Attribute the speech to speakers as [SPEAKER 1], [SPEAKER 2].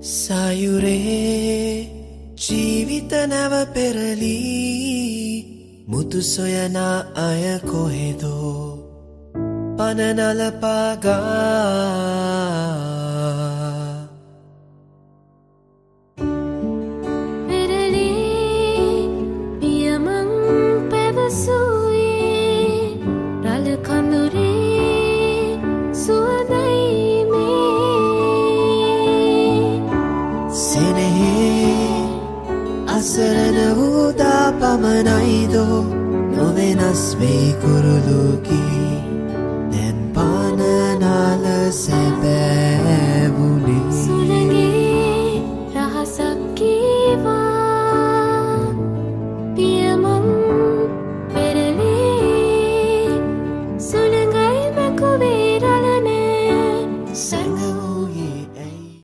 [SPEAKER 1] සයුරේ ජීවිත නැව පෙරලී මුතු සොයන අය කොහෙදෝ පනනලපාගා අසරණ වූදා පමණයිදෝ නොවෙනස් වේ කුරුළුගේ